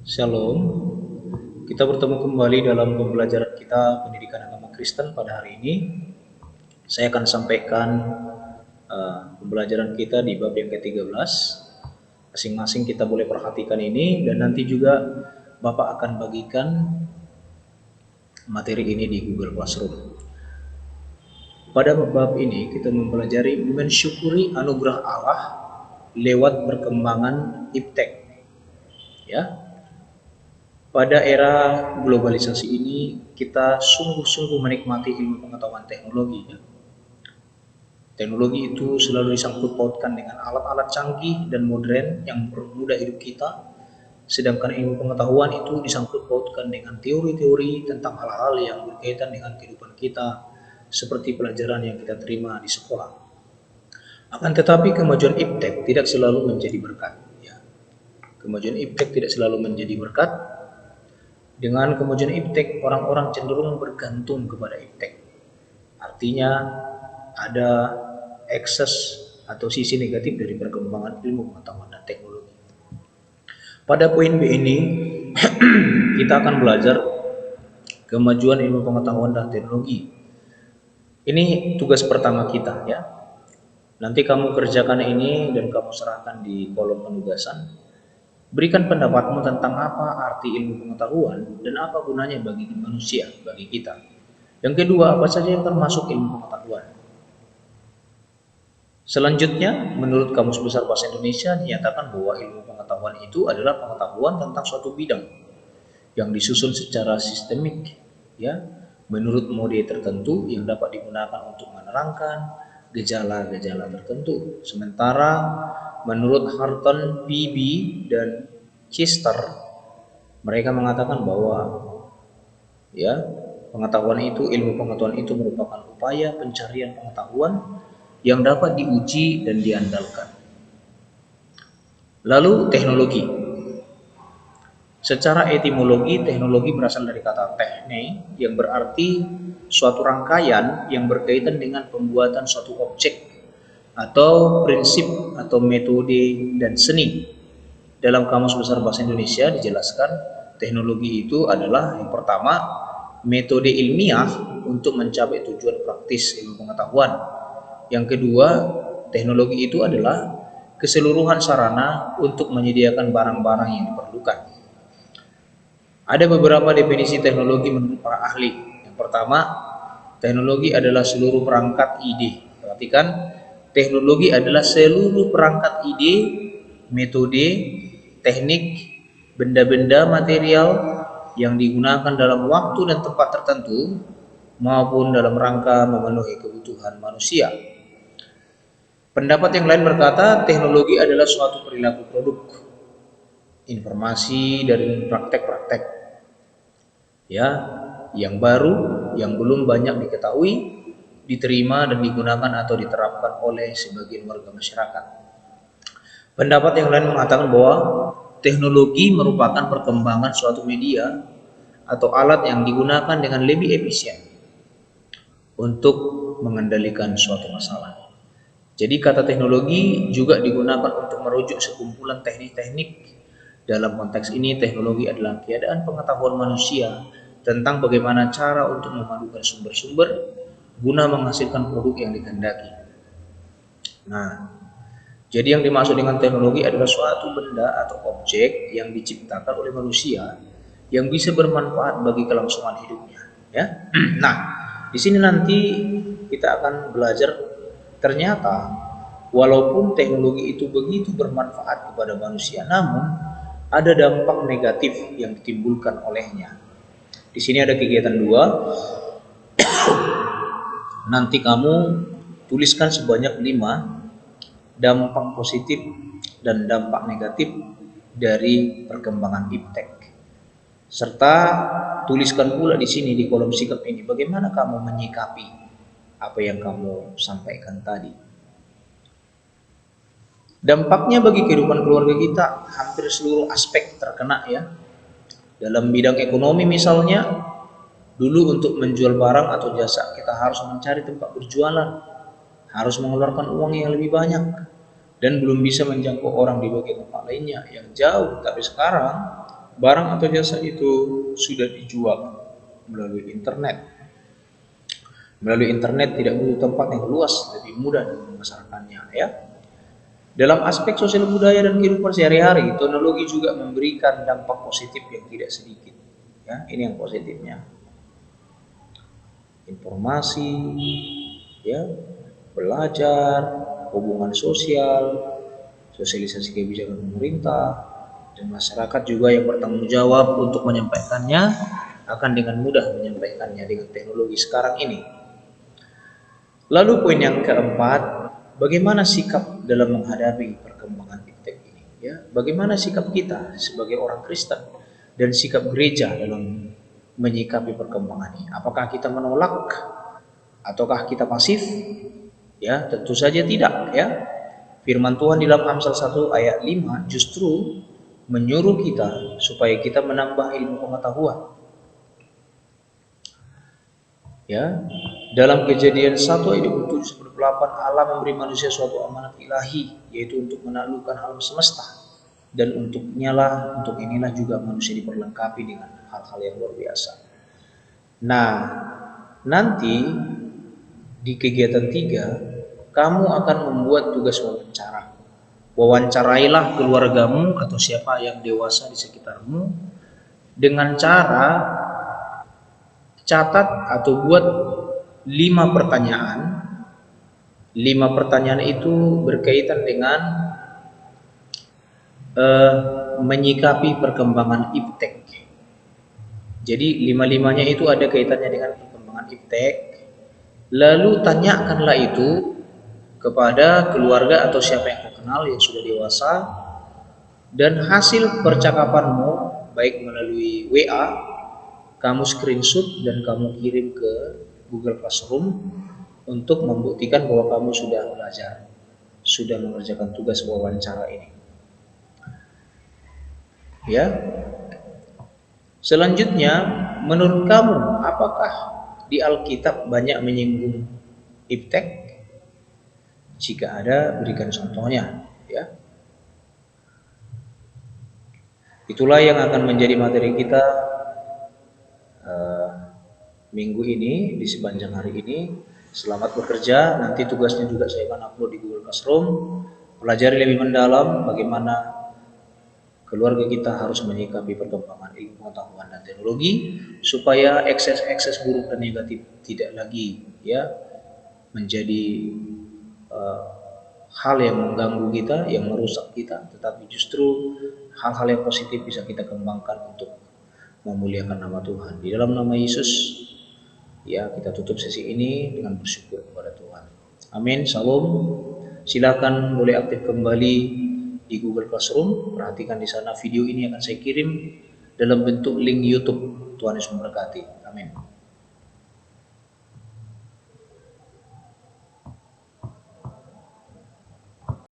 Shalom, kita bertemu kembali dalam pembelajaran kita pendidikan agama Kristen pada hari ini. Saya akan sampaikan pembelajaran kita di bab yang ke-13. Masing-masing kita boleh perhatikan ini dan nanti juga Bapak akan bagikan materi ini di Google Classroom. Pada bab ini kita mempelajari mensyukuri anugerah Allah lewat perkembangan iptek. Ya, pada era globalisasi ini, kita sungguh-sungguh menikmati ilmu pengetahuan teknologi. Teknologi itu selalu disangkut pautkan dengan alat-alat canggih dan modern yang mempermudah hidup kita, sedangkan ilmu pengetahuan itu disangkut pautkan dengan teori-teori tentang hal-hal yang berkaitan dengan kehidupan kita, seperti pelajaran yang kita terima di sekolah. Akan tetapi kemajuan iptek tidak selalu menjadi berkat. Kemajuan iptek tidak selalu menjadi berkat. Dengan kemajuan iptek, orang-orang cenderung bergantung kepada iptek. Artinya ada ekses atau sisi negatif dari perkembangan ilmu pengetahuan dan teknologi. Pada poin B ini, kita akan belajar kemajuan ilmu pengetahuan dan teknologi. Ini tugas pertama kita ya. Nanti kamu kerjakan ini dan kamu serahkan di kolom penugasan. Berikan pendapatmu tentang apa arti ilmu pengetahuan dan apa gunanya bagi manusia, bagi kita. Yang kedua, apa saja yang termasuk ilmu pengetahuan. Selanjutnya, menurut Kamus Besar Bahasa Indonesia dinyatakan bahwa ilmu pengetahuan itu adalah pengetahuan tentang suatu bidang yang disusun secara sistemik, ya, menurut mode tertentu yang dapat digunakan untuk menerangkan gejala-gejala tertentu. Sementara menurut Harton, PB, dan Chester, mereka mengatakan bahwa ya, ilmu pengetahuan itu merupakan upaya pencarian pengetahuan yang dapat diuji dan diandalkan. Lalu teknologi. Secara etimologi, teknologi berasal dari kata tekne yang berarti suatu rangkaian yang berkaitan dengan pembuatan suatu objek atau prinsip atau metode dan seni. Dalam Kamus Besar Bahasa Indonesia dijelaskan teknologi itu adalah yang pertama metode ilmiah untuk mencapai tujuan praktis ilmu pengetahuan. Yang kedua, teknologi itu adalah keseluruhan sarana untuk menyediakan barang-barang yang diperlukan. Ada beberapa definisi teknologi menurut para ahli. Yang pertama, teknologi adalah seluruh perangkat ide. Perhatikan, teknologi adalah seluruh perangkat ide, metode, teknik, benda-benda material yang digunakan dalam waktu dan tempat tertentu maupun dalam rangka memenuhi kebutuhan manusia. Pendapat yang lain berkata, teknologi adalah suatu perilaku produk, informasi dari praktek-praktek ya, yang baru, yang belum banyak diketahui, diterima dan digunakan atau diterapkan oleh sebagian warga masyarakat. Pendapat yang lain mengatakan bahwa teknologi merupakan perkembangan suatu media atau alat yang digunakan dengan lebih efisien untuk mengendalikan suatu masalah. Jadi kata teknologi juga digunakan untuk merujuk sekumpulan teknik-teknik. Dalam konteks ini, teknologi adalah keadaan pengetahuan manusia tentang bagaimana cara untuk memadukan sumber-sumber guna menghasilkan produk yang dikehendaki. Nah, jadi yang dimaksud dengan teknologi adalah suatu benda atau objek yang diciptakan oleh manusia yang bisa bermanfaat bagi kelangsungan hidupnya. Ya, nah di sini nanti kita akan belajar ternyata walaupun teknologi itu begitu bermanfaat kepada manusia, namun ada dampak negatif yang ditimbulkan olehnya. Di sini ada kegiatan 2. Nanti kamu tuliskan sebanyak 5 dampak positif dan dampak negatif dari perkembangan iptek. Serta tuliskan pula di sini di kolom sikap ini bagaimana kamu menyikapi apa yang kamu sampaikan tadi. Dampaknya bagi kehidupan keluarga kita hampir seluruh aspek terkena ya. Dalam bidang ekonomi misalnya, dulu untuk menjual barang atau jasa kita harus mencari tempat berjualan, harus mengeluarkan uang yang lebih banyak dan belum bisa menjangkau orang di bagian tempat lainnya yang jauh. Tapi sekarang barang atau jasa itu sudah dijual melalui internet. Melalui internet tidak butuh tempat yang luas, lebih mudah dalam memasarkannya, ya. Dalam aspek sosial budaya dan kehidupan sehari-hari, teknologi juga memberikan dampak positif yang tidak sedikit. Ya, ini yang positifnya. Informasi, ya, belajar, hubungan sosial, sosialisasi kebijakan pemerintah, dan masyarakat juga yang bertanggung jawab untuk menyampaikannya akan dengan mudah menyampaikannya dengan teknologi sekarang ini. Lalu poin yang keempat, bagaimana sikap dalam menghadapi perkembangan iptek ini? Ya, bagaimana sikap kita sebagai orang Kristen dan sikap gereja dalam menyikapi perkembangan ini? Apakah kita menolak ataukah kita pasif? Ya, tentu saja tidak, ya. Firman Tuhan di dalam Amsal 1 ayat 5 justru menyuruh kita supaya kita menambah ilmu pengetahuan. Ya, dalam Kejadian 1 ayat 27-28 Allah memberi manusia suatu amanat ilahi, yaitu untuk menaklukkan alam semesta, dan untuk inilah juga manusia diperlengkapi dengan hal-hal yang luar biasa. Nah, nanti di kegiatan 3 kamu akan membuat tugas wawancara. Wawancarailah keluargamu atau siapa yang dewasa di sekitarmu dengan cara catat atau buat 5 pertanyaan. 5 pertanyaan itu berkaitan dengan menyikapi perkembangan iptek. Jadi 5-5-nya itu ada kaitannya dengan perkembangan iptek. Lalu tanyakanlah itu kepada keluarga atau siapa yang kau kenal yang sudah dewasa, dan hasil percakapanmu baik melalui WA kamu screenshot dan kamu kirim ke Google Classroom untuk membuktikan bahwa kamu sudah belajar, sudah mengerjakan tugas wawancara ini. Ya. Selanjutnya, menurut kamu apakah di Alkitab banyak menyinggung iptek? Jika ada, berikan contohnya, ya. Itulah yang akan menjadi materi kita minggu ini, di sepanjang hari ini. Selamat bekerja. Nanti tugasnya juga saya akan upload di Google Classroom. Pelajari lebih mendalam bagaimana keluarga kita harus menyikapi perkembangan ilmu pengetahuan dan teknologi supaya ekses buruk dan negatif tidak lagi, ya, menjadi hal yang mengganggu kita, yang merusak kita, tetapi justru hal-hal yang positif bisa kita kembangkan untuk memuliakan nama Tuhan. Di dalam nama Yesus, ya, kita tutup sesi ini dengan bersyukur kepada Tuhan. Amin. Salam. Silakan boleh aktif kembali di Google Classroom. Perhatikan di sana video ini akan saya kirim dalam bentuk link YouTube. Tuhan Yesus memberkati. Amin.